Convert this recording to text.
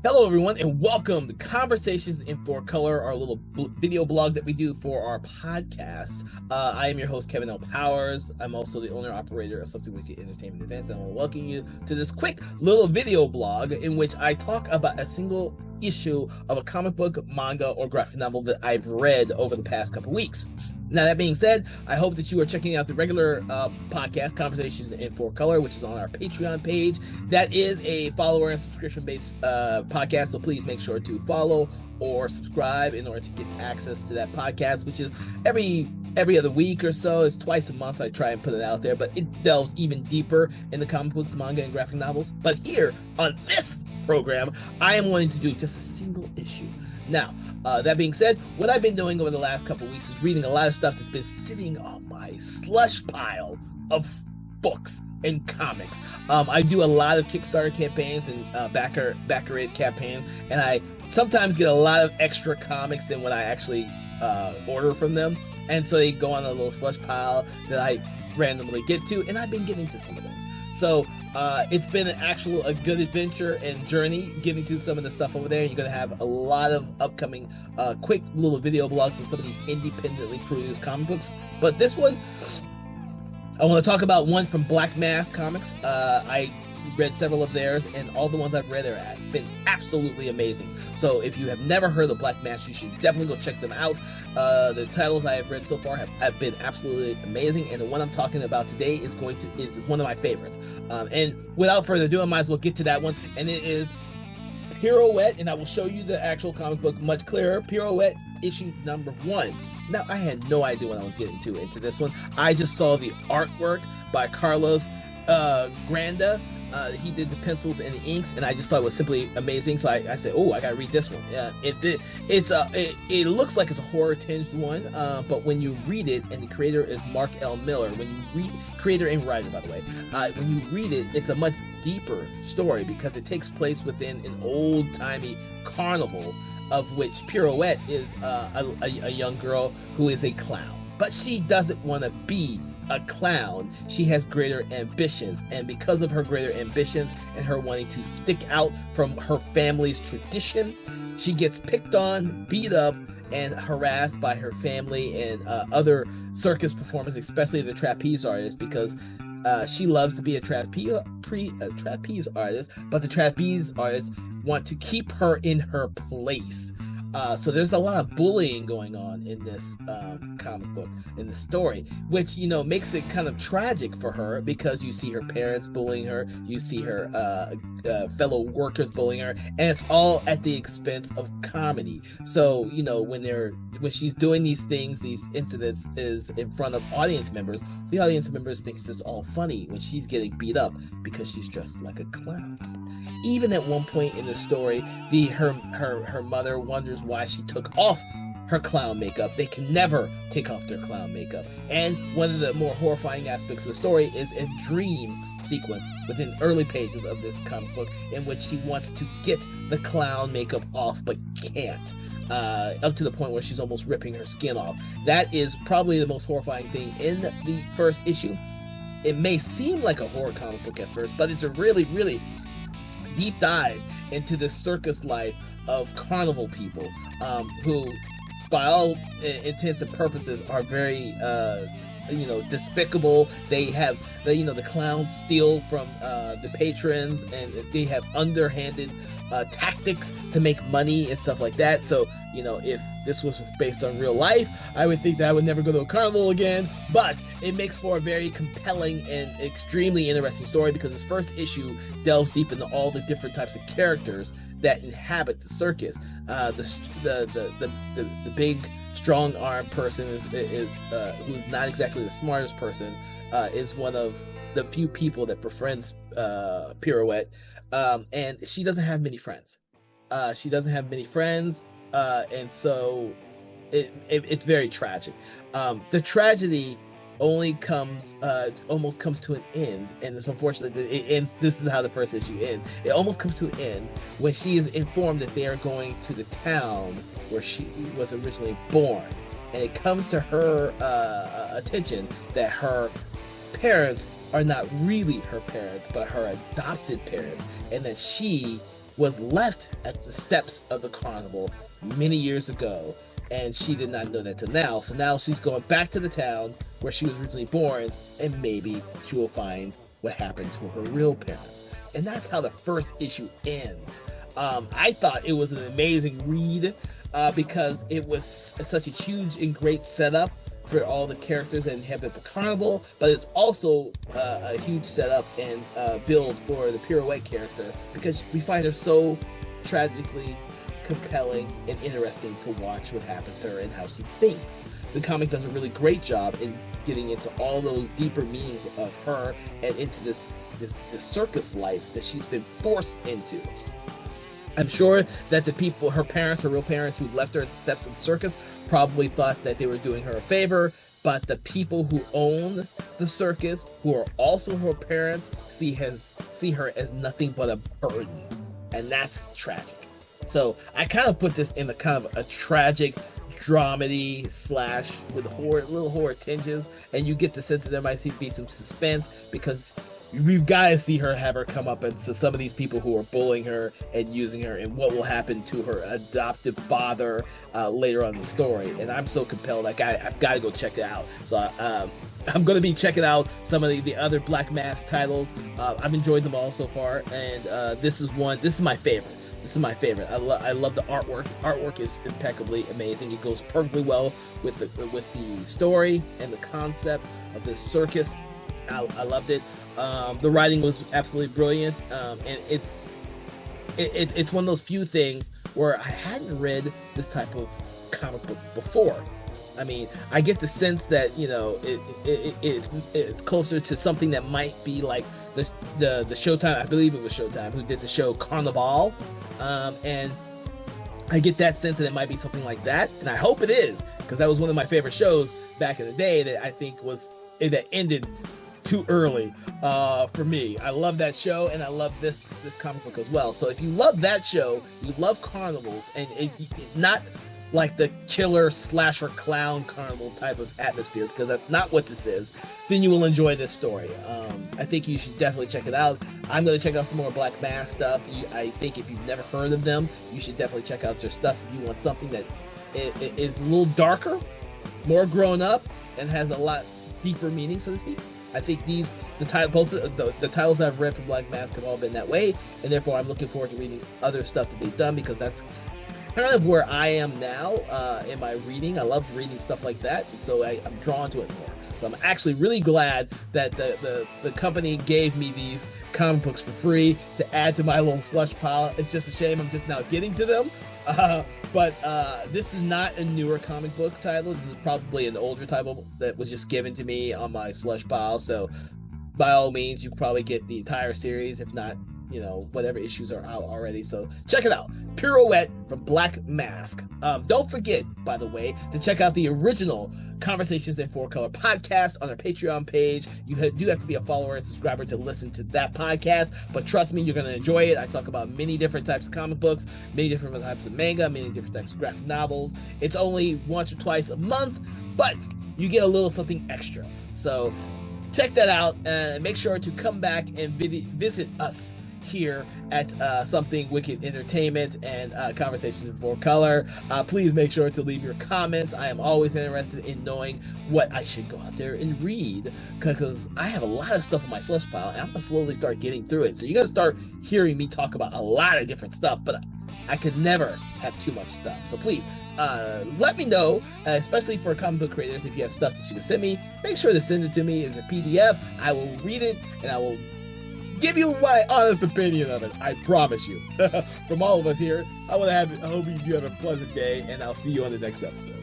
Hello, everyone, and welcome to Conversations in 4Color, our little video blog that we do for our podcast. I am your host, Kevin L. Powers. I'm also the owner-operator of Something Wicked Entertainment Events, and I want to welcome you to this quick little video blog in which I talk about a single issue of a comic book, manga, or graphic novel that I've read over the past couple weeks. Now, that being said, I hope that you are checking out the regular podcast, Conversations in 4Color, which is on our Patreon page. That is a follower and subscription-based podcast, so please make sure to follow or subscribe in order to get access to that podcast, which is every other week or so. It's twice a month I try and put it out there, but it delves even deeper in the comic books, manga, and graphic novels. But here, on this program, I am wanting to do just a single issue. Now, that being said, what I've been doing over the last couple of weeks is reading a lot of stuff that's been sitting on my slush pile of books and comics. I do a lot of Kickstarter campaigns and PIROUETTE campaigns, and I sometimes get a lot of extra comics than what I actually order from them. And so they go on a little slush pile that I randomly get to, and I've been getting to some of those. So it's been a good adventure and journey getting to some of the stuff over there. You're going to have a lot of upcoming quick little video blogs on some of these independently produced comic books. But this one, I want to talk about one from Black Mask Comics. I read several of theirs, and all the ones I've read have been absolutely amazing. So if you have never heard of Black Mask, you should definitely go check them out. The titles I have read so far have been absolutely amazing, and the one I'm talking about today is one of my favorites. And without further ado, I might as well get to that one, and it is Pirouette, and I will show you the actual comic book much clearer. Pirouette issue number 1. Now, I had no idea what I was getting into this one. I just saw the artwork by Carlos Granda. He did the pencils and the inks, and I just thought it was simply amazing. So I said, "Oh, I gotta read this one." It looks like it's a horror tinged one, but when you read it, and the creator is Mark L. Miller. When you read, creator and writer, by the way, when you read it, it's a much deeper story because it takes place within an old timey carnival, of which Pirouette is a young girl who is a clown, but she doesn't want to be a clown. She has greater ambitions, and because of her greater ambitions and her wanting to stick out from her family's tradition, she gets picked on, beat up, and harassed by her family and other circus performers, especially the trapeze artists, because she loves to be a trapeze artist, but the trapeze artists want to keep her in her place. So there's a lot of bullying going on in this comic book, in the story, which, makes it kind of tragic for her, because you see her parents bullying her, you see her fellow workers bullying her, and it's all at the expense of comedy. So, when she's doing these things, these incidents is in front of audience members, the audience members think it's all funny when she's getting beat up because she's dressed like a clown. Even at one point in the story, her mother wonders why she took off her clown makeup. They can never take off their clown makeup. And one of the more horrifying aspects of the story is a dream sequence within early pages of this comic book in which she wants to get the clown makeup off but can't. Up to the point where she's almost ripping her skin off. That is probably the most horrifying thing in the first issue. It may seem like a horror comic book at first, but it's a really, really deep dive into the circus life of carnival people, who, by all intents and purposes, are very despicable. They have the clowns steal from the patrons, and they have underhanded tactics to make money and stuff like that. So if this was based on real life, I would think that I would never go to a carnival again. But it makes for a very compelling and extremely interesting story, because this first issue delves deep into all the different types of characters that inhabit the circus. The big strong arm person is who's not exactly the smartest person, is one of the few people that befriends Pirouette, and she doesn't have many friends. And so it's very tragic. The tragedy almost comes to an end, and it's unfortunate that it ends. This is how the first issue ends. It almost comes to an end when she is informed that they are going to the town where she was originally born, and it comes to her attention that her parents are not really her parents, but her adopted parents, and that she was left at the steps of the carnival many years ago, and she did not know that till now. So now she's going back to the town where she was originally born, and maybe she will find what happened to her real parents. And that's how the first issue ends. I thought it was an amazing read because it was such a huge and great setup for all the characters that inhabit the carnival, but it's also a huge setup and build for the Pirouette character, because we find her so tragically compelling and interesting to watch what happens to her and how she thinks. The comic does a really great job in getting into all those deeper meanings of her and into this circus life that she's been forced into. I'm sure that the people, her parents, her real parents who left her at the steps of the circus, probably thought that they were doing her a favor, but the people who own the circus, who are also her parents, see her as nothing but a burden, and that's tragic. So I kind of put this in the kind of a tragic dramedy slash with little horror tinges, and you get the sense that there might be some suspense, because we've got to see her have her come up to some of these people who are bullying her and using her, and what will happen to her adoptive father later on in the story. And I'm so compelled, I've got to go check it out. So I'm going to be checking out some of the other Black Mask titles. I've enjoyed them all so far, and this is my favorite. This is my favorite. I love the artwork. Artwork is impeccably amazing. It goes perfectly well with the story and the concept of this circus. I loved it. The writing was absolutely brilliant, and it's one of those few things where I hadn't read this type of comic book before. I mean, I get the sense that, you know, it's closer to something that might be like the Showtime, I believe it was Showtime, who did the show Carnival, and I get that sense that it might be something like that, and I hope it is, because that was one of my favorite shows back in the day that I think that ended too early for me. I love that show, and I love this comic book as well. So if you love that show, you love carnivals, and it's not like the killer slasher clown carnival type of atmosphere, because that's not what this is, then you will enjoy this story. I think you should definitely check it out. I'm going to check out some more Black Mask stuff. I think if you've never heard of them, you should definitely check out their stuff if you want something that is a little darker, more grown up, and has a lot deeper meaning, so to speak. I think both the titles I've read from Black Mask have all been that way, and therefore I'm looking forward to reading other stuff that they've done, because that's kind of where I am now in my reading. I love reading stuff like that, and so I'm drawn to it more. So I'm actually really glad that the company gave me these comic books for free to add to my little slush pile. It's just a shame I'm just now getting to them. But this is not a newer comic book title. This is probably an older title that was just given to me on my slush pile. So by all means, you can probably get the entire series, if not, you know, whatever issues are out already. So check it out. Pirouette from Black Mask. Don't forget, by the way, to check out the original Conversations in 4-Color podcast on our Patreon page. You do have to be a follower and subscriber to listen to that podcast, but trust me, you're going to enjoy it. I talk about many different types of comic books, many different types of manga, many different types of graphic novels. It's only once or twice a month, but you get a little something extra. So check that out, and make sure to come back and visit us here at Something Wicked Entertainment and Conversations in 4-Color. Please make sure to leave your comments. I am always interested in knowing what I should go out there and read, because I have a lot of stuff on my slush pile, and I'm gonna slowly start getting through it. So you're gonna start hearing me talk about a lot of different stuff, but I could never have too much stuff. So please let me know, especially for comic book creators, if you have stuff that you can send me. Make sure to send it to me as a PDF. I will read it, and I will give you my honest opinion of it. I promise you. From all of us here, I hope you have a pleasant day, and I'll see you on the next episode.